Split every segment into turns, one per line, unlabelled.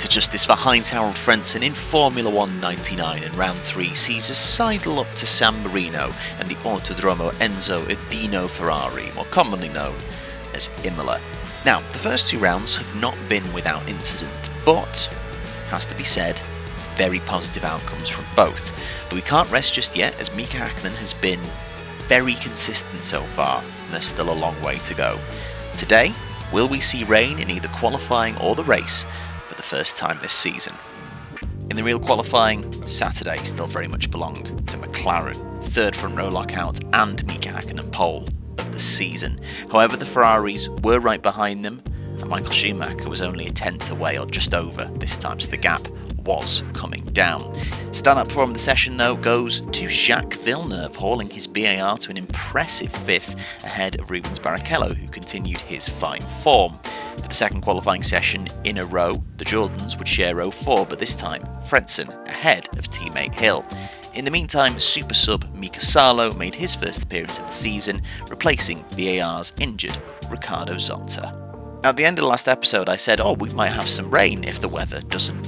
to justice for Heinz Harald Frentzen in Formula 1 99, and round 3 sees us sidle up to San Marino and the Autodromo Enzo Edino Ferrari, more commonly known as Imola. Now, the first 2 rounds have not been without incident, but, has to be said, very positive outcomes from both. But we can't rest just yet, as Mika Hakkinen has been very consistent so far, and there's still a long way to go. Today, will we see rain in either qualifying or the race for the first time this season? In the real qualifying, Saturday still very much belonged to McLaren, third front row lockout and Mika Hakkinen pole of the season. However, the Ferraris were right behind them, and Michael Schumacher was only a tenth away, or just over this time, so the gap was coming down. Stand-up performance of the session, though, goes to Jacques Villeneuve, hauling his BAR to an impressive 5th ahead of Rubens Barrichello, who continued his fine form. For the second qualifying session in a row, the Jordans would share row 4, but this time Frentzen ahead of teammate Hill. In the meantime, super sub Mika Salo made his first appearance of the season, replacing VAR's injured Ricardo Zonta. Now, at the end of the last episode, I said, we might have some rain if the weather doesn't,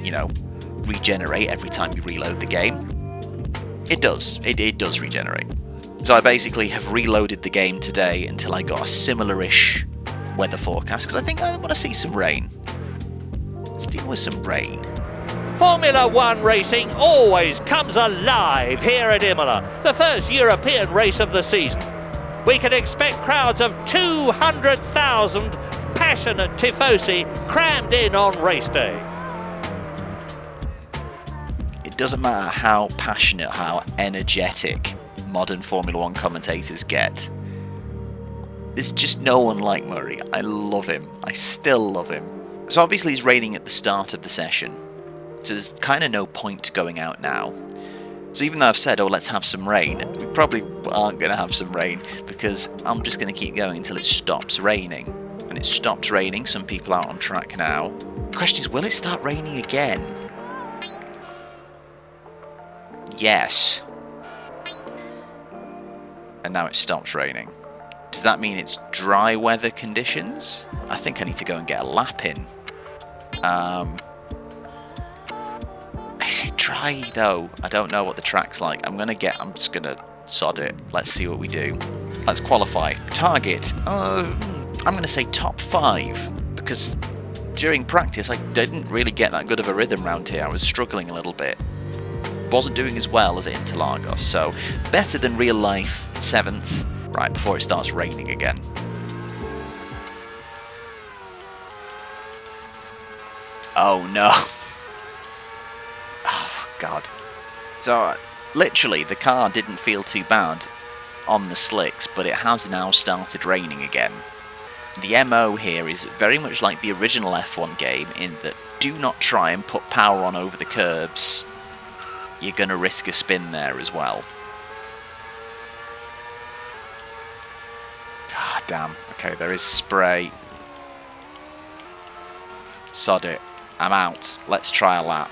regenerate every time you reload the game. It does. It does regenerate. So I basically have reloaded the game today until I got a similar-ish weather forecast, because I think I want to see some rain. Let's deal with some rain.
Formula 1 racing always comes alive here at Imola, the first European race of the season. We can expect crowds of 200,000 passionate tifosi crammed in on race day.
It doesn't matter how passionate, how energetic modern Formula 1 commentators get. There's just no one like Murray. I love him. I still love him. So obviously it's raining at the start of the session, so there's kind of no point going out now. So even though I've said, let's have some rain, we probably aren't going to have some rain, because I'm just going to keep going until it stops raining. And it stopped raining, some people out on track now. The question is, will it start raining again? Yes. And now it stopped raining. Does that mean it's dry weather conditions? I think I need to go and get a lap in. Is it dry though? I don't know what the track's like. I'm just gonna sod it. Let's see what we do. Let's qualify. Target. I'm gonna say top 5, because during practice I didn't really get that good of a rhythm round here. I was struggling a little bit. Wasn't doing as well as at Interlagos, so better than real life 7th, right before it starts raining again. Oh no. Oh god. So literally the car didn't feel too bad on the slicks, but it has now started raining again. The MO here is very much like the original F1 game, in that do not try and put power on over the curbs. You're going to risk a spin there as well. Ah, damn. Okay, there is spray. Sod it. I'm out. Let's try a lap.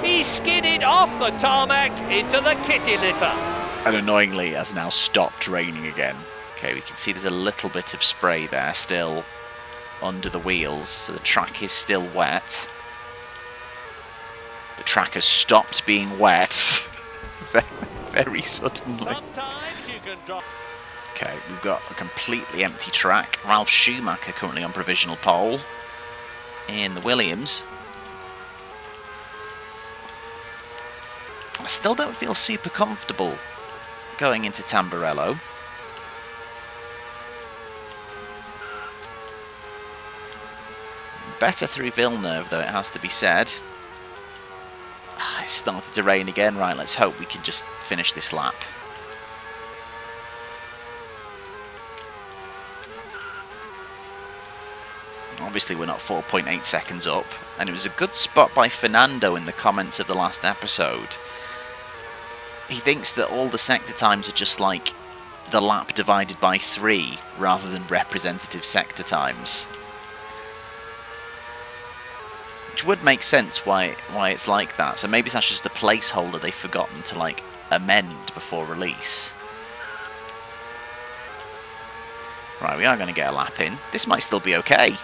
He skidded off the tarmac into the kitty litter.
And annoyingly, it has now stopped raining again. Okay, we can see there's a little bit of spray there still under the wheels, so the track is still wet. The track has stopped being wet very, very suddenly. Okay, we've got a completely empty track. Ralf Schumacher currently on provisional pole in the Williams. I still don't feel super comfortable going into Tamburello. Better through Villeneuve, though, it has to be said. It's started to rain again. Right, let's hope we can just finish this lap. Obviously, we're not 4.8 seconds up, and it was a good spot by Fernando in the comments of the last episode. He thinks that all the sector times are just like the lap divided by 3, rather than representative sector times. Which would make sense why it's like that. So maybe that's just a placeholder they've forgotten to amend before release. Right, we are going to get a lap in. This might still be okay.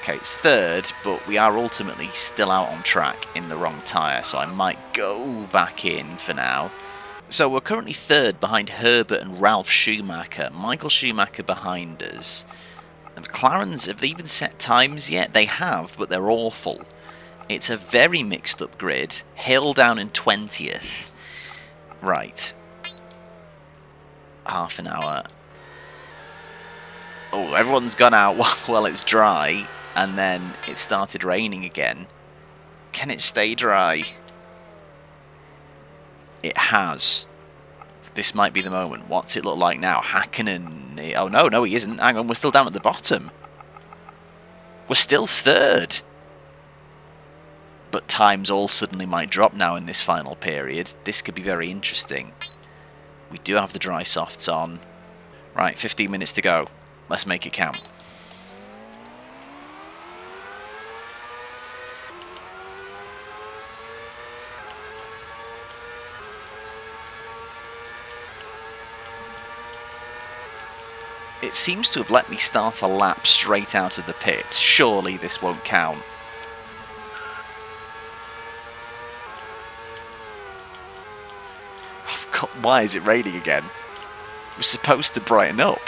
Okay, it's third, but we are ultimately still out on track in the wrong tyre, so I might go back in for now. So we're currently third behind Herbert and Ralf Schumacher. Michael Schumacher behind us. The McLarens, have they even set times yet? They have, but they're awful. It's a very mixed up grid. Hill down in 20th. Right. Half an hour. Oh, everyone's gone out while it's dry, and then it started raining again. Can it stay dry? It has. This might be the moment. What's it look like now? Hakkinen. Oh, no, he isn't. Hang on, we're still down at the bottom. We're still third. But times all suddenly might drop now in this final period. This could be very interesting. We do have the dry softs on. Right, 15 minutes to go. Let's make it count. It seems to have let me start a lap straight out of the pits. Surely this won't count. Why is it raining again? It was supposed to brighten up.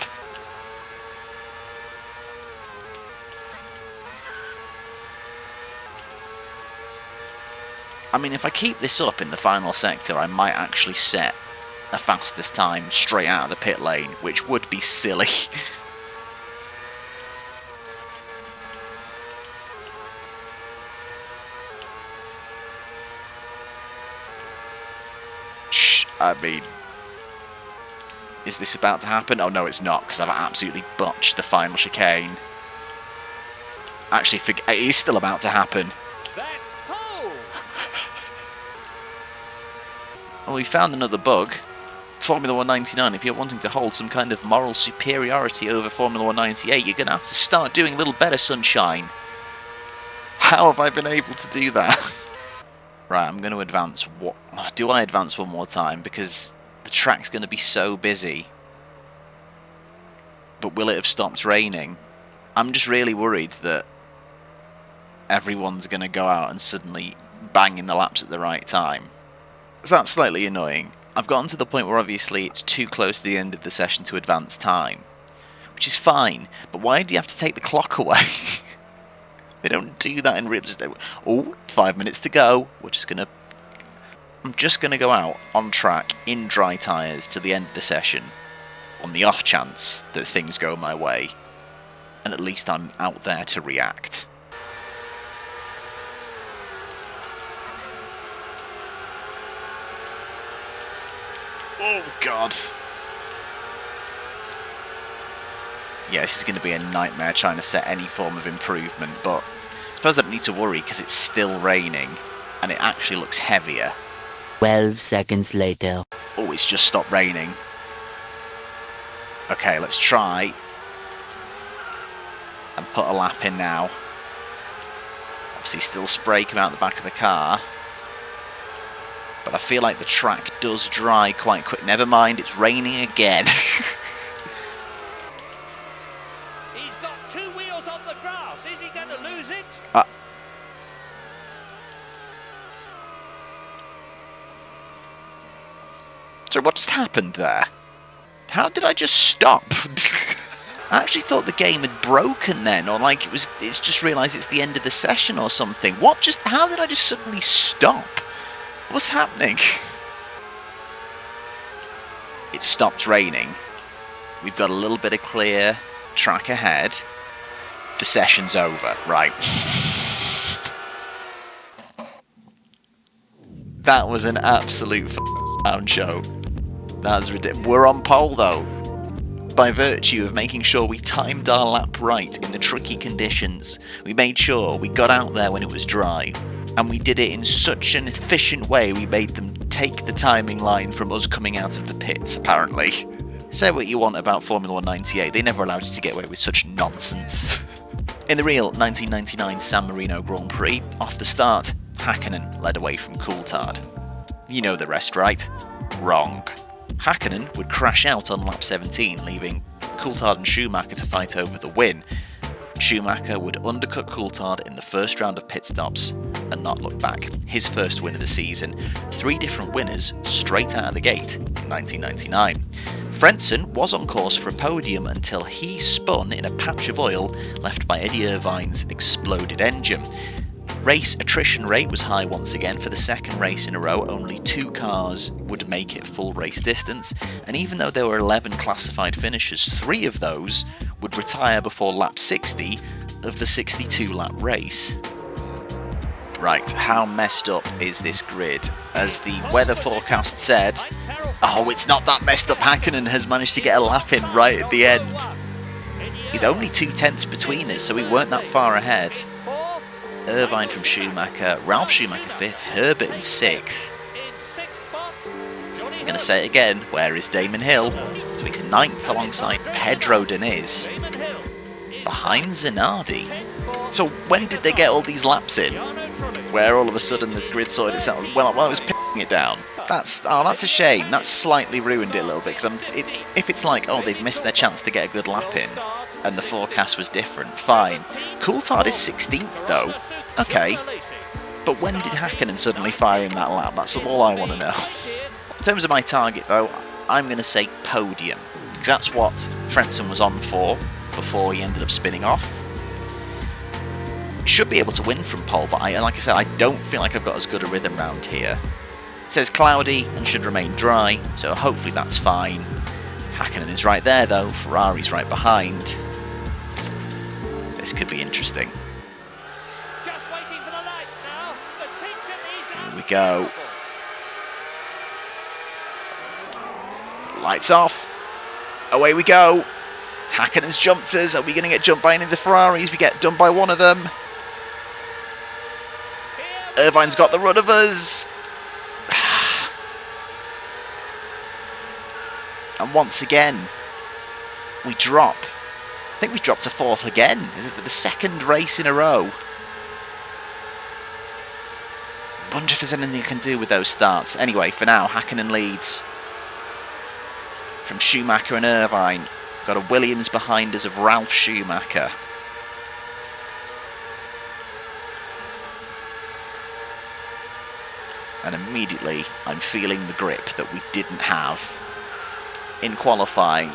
I mean, if I keep this up in the final sector, I might actually set a fastest time straight out of the pit lane, which would be silly. I mean, is this about to happen? Oh no, it's not, because I've absolutely botched the final chicane. Actually, it is still about to happen.
That's cool.
Well, we found another bug. Formula 199, if you're wanting to hold some kind of moral superiority over Formula 198, you're going to have to start doing a little better, sunshine. How have I been able to do that? Right, I'm going to advance. Do I advance one more time? Because the track's going to be so busy. But will it have stopped raining? I'm just really worried that everyone's going to go out and suddenly bang in the laps at the right time. So that's slightly annoying. I've gotten to the point where obviously it's too close to the end of the session to advance time. Which is fine, but why do you have to take the clock away? They don't do that in real... Oh, 5 minutes to go. I'm just gonna go out on track in dry tyres to the end of the session, on the off chance that things go my way, and at least I'm out there to react. Oh God. Yeah, this is going to be a nightmare trying to set any form of improvement, but I suppose I don't need to worry because it's still raining and it actually looks heavier.
12 seconds later.
Oh, it's just stopped raining. Okay, let's try and put a lap in now. Obviously still spray coming out the back of the car, but I feel like the track does dry quite quick. Never mind, it's raining again.
He's got 2 wheels on the grass. Is he going to lose it?
So what just happened there? How did I just stop? I actually thought the game had broken then, or like it's just realised it's the end of the session or something. How did I just suddenly stop? What's happening? It stopped raining. We've got a little bit of clear track ahead. The session's over, right. That was an absolute f***ing show. That was ridiculous. We're on pole though, by virtue of making sure we timed our lap right in the tricky conditions. We made sure we got out there when it was dry, and we did it in such an efficient way we made them take the timing line from us coming out of the pits, apparently. Say what you want about Formula 198, they never allowed you to get away with such nonsense. In the real 1999 San Marino Grand Prix, off the start, Hakkinen led away from Coulthard. You know the rest, right? Wrong. Hakkinen would crash out on lap 17, leaving Coulthard and Schumacher to fight over the win. Schumacher would undercut Coulthard in the first round of pit stops and not look back. His first win of the season, 3 different winners straight out of the gate in 1999. Frentzen was on course for a podium until he spun in a patch of oil left by Eddie Irvine's exploded engine. Race attrition rate was high once again. For the second race in a row, only 2 cars would make it full race distance, and even though there were 11 classified finishers, 3 of those would retire before lap 60 of the 62-lap race. Right, how messed up is this grid? As the weather forecast said, oh, it's not that messed up. Hakkinen has managed to get a lap in right at the end. He's only 2 tenths between us, so we weren't that far ahead. Irvine from Schumacher, Ralf Schumacher 5th, Herbert in 6th. I'm going to say it again, where is Damon Hill? So he's 9th alongside Pedro Diniz. Behind Zanardi. So when did they get all these laps in? Where all of a sudden the grid sorted itself. Well, I was p***ing it down. That's a shame. That's slightly ruined it a little bit, because if it's like, oh, they've missed their chance to get a good lap in, and the forecast was different, fine. Coulthard is 16th though. Okay, but when did Hakkinen suddenly fire in that lap? That's all I want to know. In terms of my target though, I'm going to say podium, because that's what Frentzen was on for before he ended up spinning off. Should be able to win from pole, but like I said, I don't feel like I've got as good a rhythm round here. It says cloudy and should remain dry, so hopefully that's fine. Hakkinen is right there though, Ferrari's right behind. This could be interesting. Here we go. Lights off. Away we go. Hakkinen's jumped us. Are we going to get jumped by any of the Ferraris? We get done by one of them. Irvine's got the run of us. And once again, we drop. I think we dropped to 4th again. Is it for the 2nd race in a row? Wonder if there's anything you can do with those starts. Anyway, for now, Hakkinen leads. From Schumacher and Irvine. Got a Williams behind us of Ralf Schumacher. And immediately, I'm feeling the grip that we didn't have in qualifying.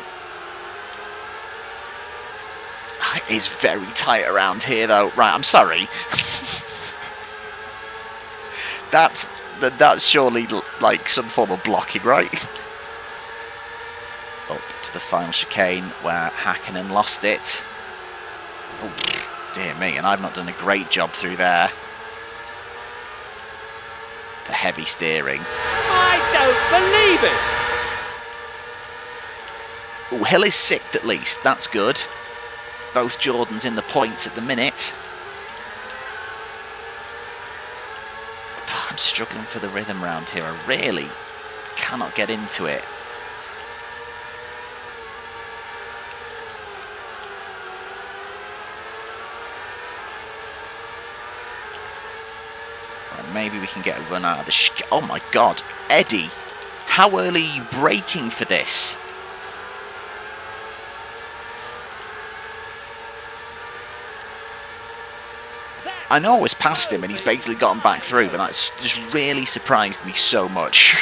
It is very tight around here though. Right, I'm sorry. That's surely like some form of blocking, right? Up to the final chicane where Hakkinen lost it. Oh, dear me, and I've not done a great job through there. The heavy steering.
I don't believe it!
Oh, Hill is 6th at least, that's good. Both Jordans in the points at the minute. I'm struggling for the rhythm round here. I really cannot get into it. Right, maybe we can get a run out of the oh my god, Eddie, how early are you braking for this? I know I was past him and he's basically gotten back through, but that's just really surprised me so much.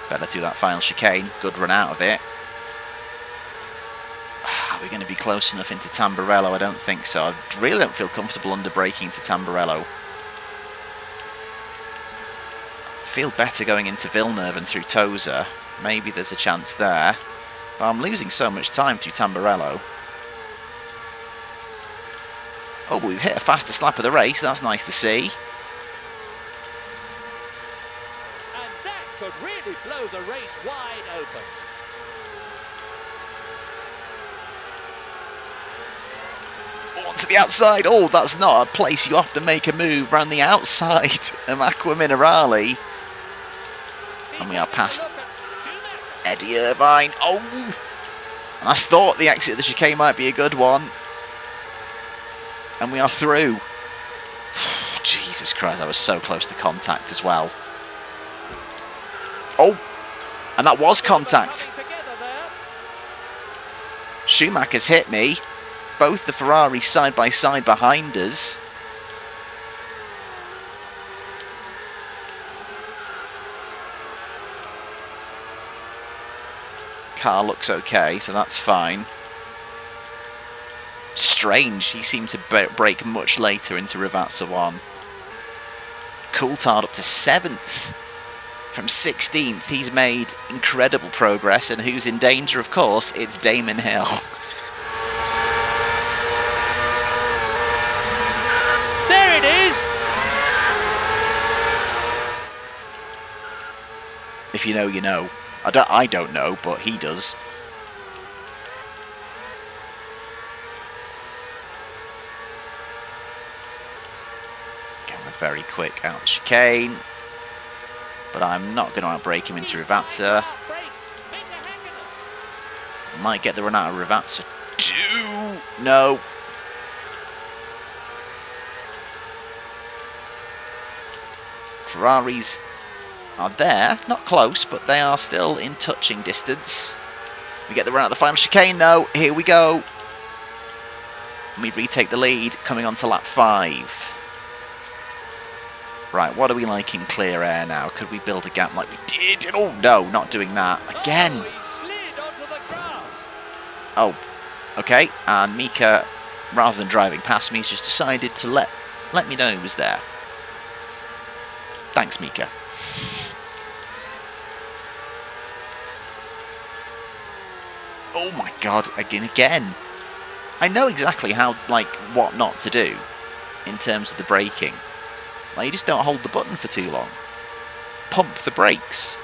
Better through that final chicane. Good run out of it. Are we going to be close enough into Tamburello? I don't think so. I really don't feel comfortable under braking to Tamburello. Feel better going into Villeneuve and through Tosa. Maybe there's a chance there. But I'm losing so much time through Tamburello. Oh, but we've hit a fastest lap of the race. That's nice to see.
And that could really blow the race wide open.
Onto the outside. Oh, that's not a place you have to make a move around the outside of Aqua Minerale. And we are past Eddie Irvine. Oh! And I thought the exit of the chicane might be a good one. And we are through. Jesus Christ, I was so close to contact as well. Oh, and that was contact. Schumacher's hit me. Both the Ferraris side by side behind us. Car looks okay, so that's fine. Strange, he seemed to brake much later into Rivazza 1. Coulthard up to 7th. From 16th, he's made incredible progress, and who's in danger, of course, it's Damon Hill.
There it is!
If you know, you know. I don't know, but he does. Going very quick out the chicane. But I'm not going to outbrake him into Rivazza. Might get the run out of Rivazza 2. No. Ferraris are there, not close, but they are still in touching distance. We get the run out of the final chicane though. Here we go. We retake the lead, coming on to lap 5. Right, what are we like in clear air now? Could we build a gap like we did? Oh no, not doing that. Again. Oh, okay. And Mika, rather than driving past me, has just decided to let me know he was there. Thanks, Mika. Oh my god, again. I know exactly how, like, what not to do in terms of the braking. Like, you just don't hold the button for too long. Pump the brakes.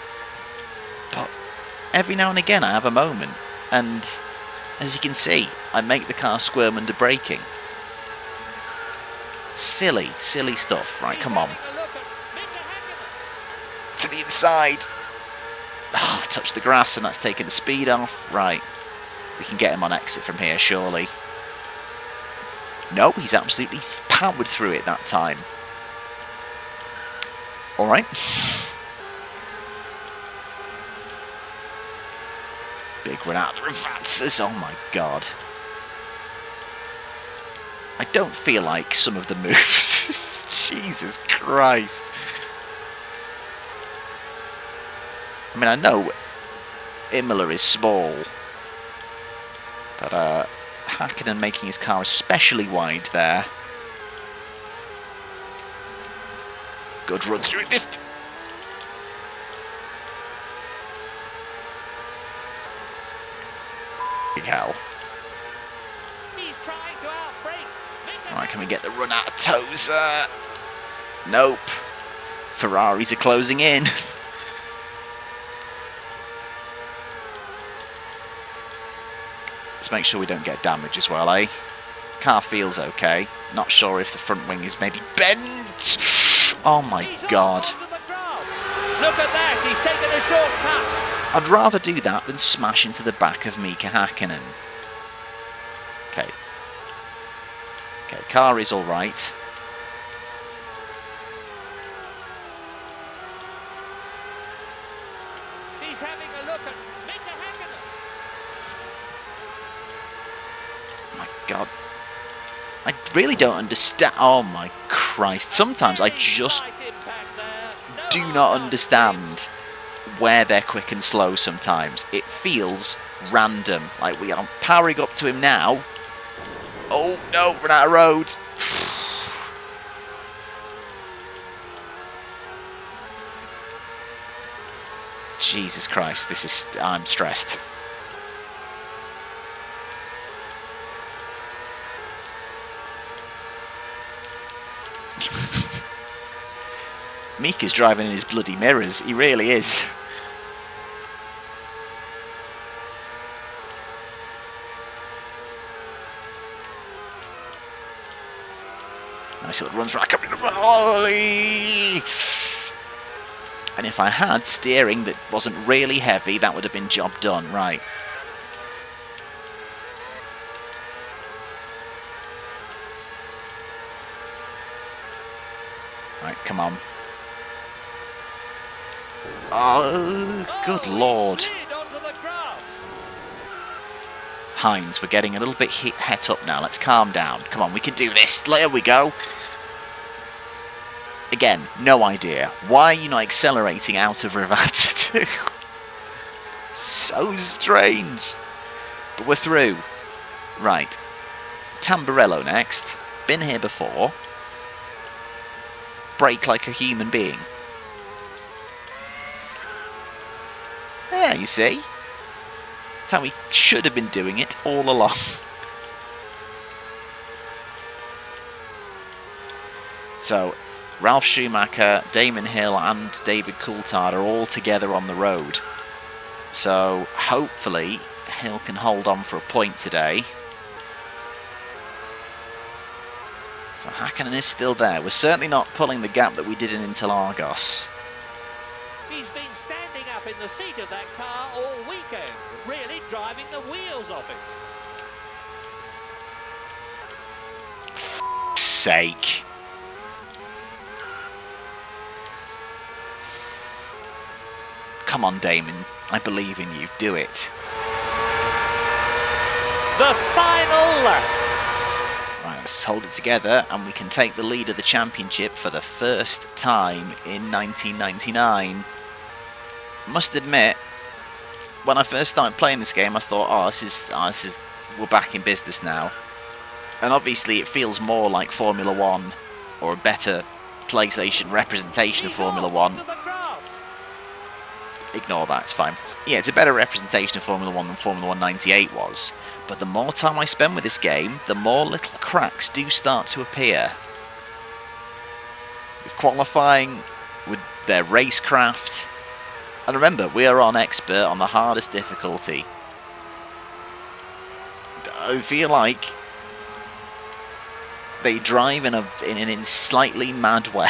But every now and again I have a moment, and as you can see, I make the car squirm under braking. Silly stuff. Right, come on. To the inside. Oh, touch the grass and that's taken the speed off. Right. We can get him on exit from here, surely. No, he's absolutely powered through it that time. Alright. Big run out of the Rivazzas. Oh my god. I don't feel like some of the moves. Jesus Christ. I mean, I know Imola is small, but Hakkinen making his car especially wide there. Good run through this. Big hell.
He's trying to outbrake.
Right, can we get the run out of Toza? Nope. Ferraris are closing in. Let's make sure we don't get damage as well, eh? Car feels okay. Not sure if the front wing is maybe bent. Oh my god.
Look at that, he's taken a shortcut.
I'd rather do that than smash into the back of Mika Hakkinen. Okay. Okay, car is alright.
He's having a look at Mika Hakkinen.
My god. I really don't understand. Oh my Christ. Sometimes I just do not understand where they're quick and slow sometimes. It feels random. Like we are powering up to him now. Oh no, run out of road. Jesus Christ, this is... I'm stressed. Mika's driving in his bloody mirrors. He really is. Nice little runs right up. Holy! And if I had steering that wasn't really heavy, that would have been job done. Right. Come on. Oh, good lord. Hines, we're getting a little bit het up now. Let's calm down. Come on, we can do this. There we go. Again, no idea. Why are you not accelerating out of Rivata 2? So strange. But we're through. Right. Tamburello next. Been here before. Brake like a human being. There, you see? That's how we should have been doing it all along. So, Ralf Schumacher, Damon Hill and David Coulthard are all together on the road. So, hopefully, Hill can hold on for a point today. So Hakkinen is still there. We're certainly not pulling the gap that we did in Interlagos.
He's been standing up in the seat of that car all weekend, really driving the wheels off it.
Sake. Come on, Damon. I believe in you. Do it.
The final lap.
Right, let's hold it together and we can take the lead of the championship for the first time in 1999. Must admit, when I first started playing this game, I thought, oh, this is we're back in business now. And obviously it feels more like Formula 1, or a better PlayStation representation of Formula 1. Ignore that, it's fine. Yeah, it's a better representation of Formula 1 than Formula 1 98 was. But the more time I spend with this game, the more little cracks do start to appear. With qualifying, with their racecraft. And remember, we are on expert on the hardest difficulty. I feel like they drive in a slightly mad way.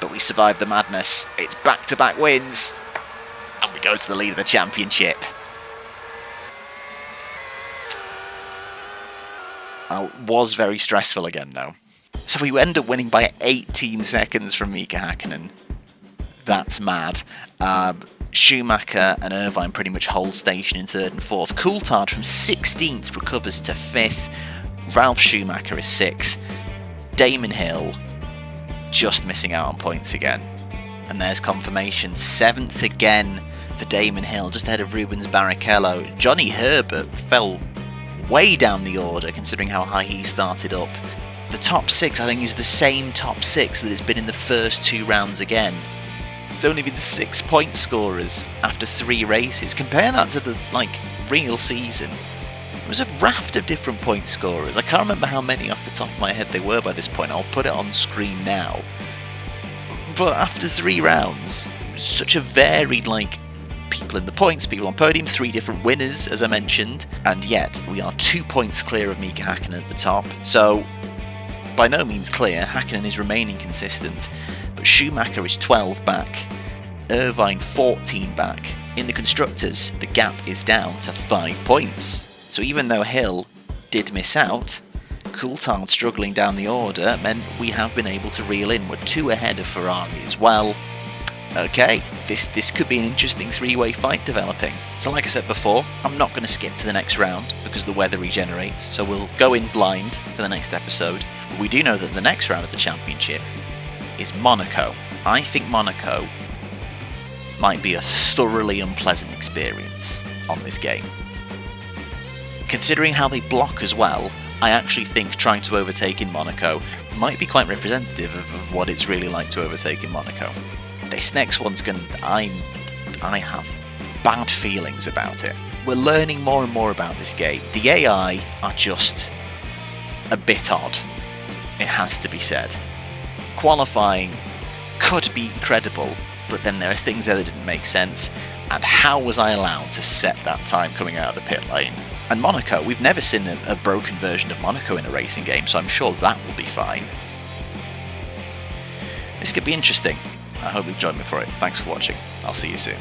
But we survived the madness. It's back-to-back wins. And we go to the lead of the championship. Was very stressful again, though. So we end up winning by 18 seconds from Mika Hakkinen. That's mad. Schumacher and Irvine pretty much hold station in 3rd and 4th. Coulthard from 16th recovers to 5th. Ralf Schumacher is 6th. Damon Hill just missing out on points again. And there's confirmation. 7th again for Damon Hill, just ahead of Rubens Barrichello. Johnny Herbert fell way down the order considering how high he started up. The top 6, I think, is the same top 6 that it's been in the first 2 rounds again. It's only been 6 point scorers after 3 races. Compare that to the real season. It was a raft of different point scorers. I can't remember how many off the top of my head they were by this point. I'll put it on screen now. But after 3 rounds, such a varied people in the points, people on podium, 3 different winners as I mentioned, and yet we are 2 points clear of Mika Hakkinen at the top. So by no means clear, Hakkinen is remaining consistent, but Schumacher is 12 back, Irvine 14 back. In the constructors, the gap is down to 5 points. So even though Hill did miss out, Coulthard struggling down the order meant we have been able to reel in. We're 2 ahead of Ferrari as well. Okay, this could be an interesting 3-way fight developing. So like I said before, I'm not going to skip to the next round because the weather regenerates, so we'll go in blind for the next episode. But we do know that the next round of the championship is Monaco. I think Monaco might be a thoroughly unpleasant experience on this game. Considering how they block as well, I actually think trying to overtake in Monaco might be quite representative of what it's really like to overtake in Monaco. This next one's I have bad feelings about it. We're learning more and more about this game. The AI are just a bit odd, it has to be said. Qualifying could be incredible, but then there are things there that didn't make sense. And how was I allowed to set that time coming out of the pit lane? And Monaco, we've never seen a broken version of Monaco in a racing game, so I'm sure that will be fine. This could be interesting. I hope you've joined me for it. Thanks for watching. I'll see you soon.